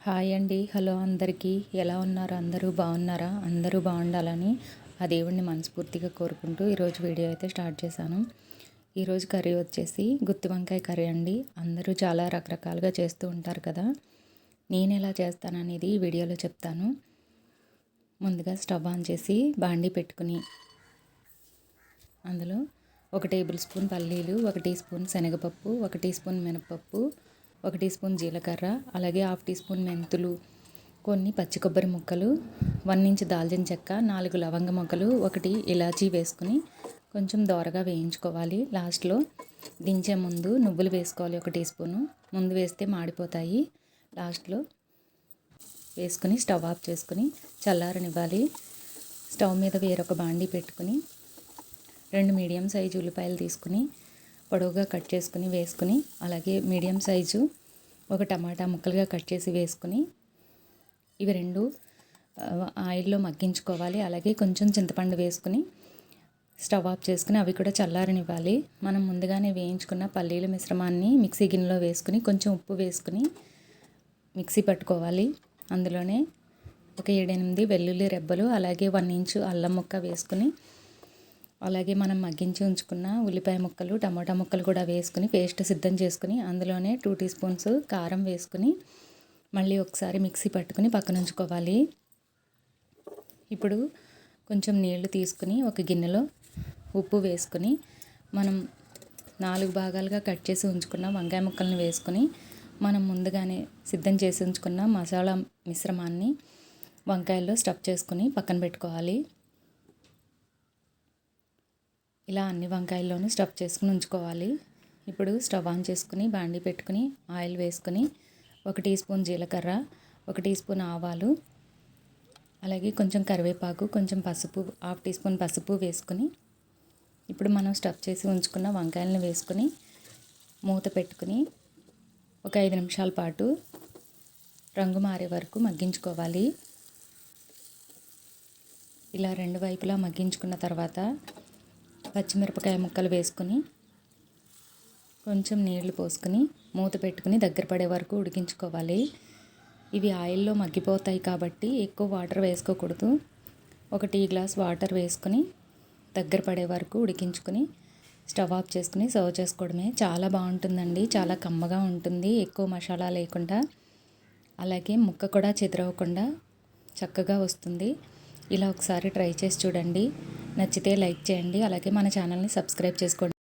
Hi అండి. Hello అందరికీ. ఎలా ఉన్నారు? అందరూ బాగున్నారా? అందరూ బాగుండాలని ఆ దేవుడిని మనస్ఫూర్తిగా కోరుకుంటూ ఈరోజు వీడియో అయితే స్టార్ట్ చేశాను. ఈరోజు కర్రీ వచ్చేసి గుత్తి వంకాయ కర్రీ అండి. అందరూ చాలా రకరకాలుగా చేస్తూ ఉంటారు కదా. నేను ఎలా చేస్తాననేది ఈ వీడియోలో చెప్తాను. ముందుగా స్టవ్ ఆన్ చేసి బాండీ పెట్టుకుని అందులో 1 టేబుల్ స్పూన్ పల్లీలు, 1 టీ స్పూన్ శనగపప్పు, 1 టీ స్పూన్ మినపప్పు, 1 టీ స్పూన్ జీలకర్ర, అలాగే 1/2 టీ స్పూన్ మెంతులు, కొన్ని పచ్చి కొబ్బరి ముక్కలు, 1 ఇంచ్ దాల్చిన చెక్క, 4 లవంగ మొగ్గలు, 1 ఇలాచీ వేసుకుని కొంచెం దోరగా వేయించుకోవాలి. లాస్ట్లో దించే ముందు నువ్వులు వేసుకోవాలి 1 టీ స్పూను. ముందు వేస్తే మాడిపోతాయి. లాస్ట్లో వేసుకుని స్టవ్ ఆఫ్ చేసుకుని చల్లారనివ్వాలి. స్టవ్ మీద వేరొక బాండీ పెట్టుకుని 2 మీడియం సైజు ఉల్లిపాయలు తీసుకుని పొడవుగా కట్ చేసుకుని వేసుకుని, అలాగే మీడియం సైజు ఒక టమాటా ముక్కలుగా కట్ చేసి వేసుకుని ఇవి 2 ఆయిల్లో మగ్గించుకోవాలి. అలాగే కొంచెం చింతపండు వేసుకుని స్టవ్ ఆఫ్ చేసుకుని అవి కూడా చల్లారనివ్వాలి. మనం ముందుగానే వేయించుకున్న పల్లీల మిశ్రమాన్ని మిక్సీ గిన్నెలో వేసుకుని కొంచెం ఉప్పు వేసుకుని మిక్సీ పట్టుకోవాలి. అందులోనే ఒక 7-8 వెల్లుల్లి రెబ్బలు, అలాగే 1 ఇంచు అల్లం ముక్క వేసుకుని, అలాగే మనం మగ్గించి ఉంచుకున్న ఉల్లిపాయ ముక్కలు, టమాటా ముక్కలు కూడా వేసుకుని పేస్ట్ సిద్ధం చేసుకుని అందులోనే 2 టీ స్పూన్స్ కారం వేసుకుని మళ్ళీ ఒకసారి మిక్సీ పట్టుకుని పక్కన ఉంచుకోవాలి. ఇప్పుడు కొంచెం నీళ్లు తీసుకుని ఒక గిన్నెలో ఉప్పు వేసుకుని మనం 4 భాగాలుగా కట్ చేసి ఉంచుకున్న వంకాయ ముక్కలను వేసుకుని మనం ముందుగానే సిద్ధం చేసి ఉంచుకున్న మసాలా మిశ్రమాన్ని వంకాయల్లో స్టఫ్ చేసుకుని పక్కన పెట్టుకోవాలి. ఇలా అన్ని వంకాయల్లోనూ స్టఫ్ చేసుకుని ఉంచుకోవాలి. ఇప్పుడు స్టవ్ ఆన్ చేసుకుని బాండీ పెట్టుకుని ఆయిల్ వేసుకుని 1 టీ స్పూన్ జీలకర్ర, 1 టీ స్పూన్ ఆవాలు, అలాగే కొంచెం కరివేపాకు, కొంచెం పసుపు, 1/2 టీ స్పూన్ పసుపు వేసుకుని ఇప్పుడు మనం స్టఫ్ చేసి ఉంచుకున్న వంకాయలను వేసుకుని మూత పెట్టుకుని ఒక 5 నిమిషాల పాటు రంగు మారే వరకు మగ్గించుకోవాలి. ఇలా 2 వైపులా మగ్గించుకున్న తర్వాత పచ్చిమిరపకాయ ముక్కలు వేసుకుని కొంచెం నీళ్లు పోసుకుని మూత పెట్టుకుని దగ్గర పడే వరకు ఉడికించుకోవాలి. ఇవి ఆయిల్లో మగ్గిపోతాయి కాబట్టి ఎక్కువ వాటర్ వేసుకోకూడదు. 1 టీ గ్లాస్ వాటర్ వేసుకుని దగ్గర పడే వరకు ఉడికించుకుని స్టవ్ ఆఫ్ చేసుకుని సర్వ్ చేసుకోవడమే. చాలా బాగుంటుందండి. చాలా కమ్మగా ఉంటుంది, ఎక్కువ మసాలా లేకుండా. అలాగే ముక్క కూడా చెదరవకుండా చక్కగా వస్తుంది. ఇలా ఒకసారి ట్రై చేసి చూడండి. నచ్చితే లైక్ చేయండి. అలాగే మన ఛానల్ని సబ్స్క్రైబ్ చేసుకోండి.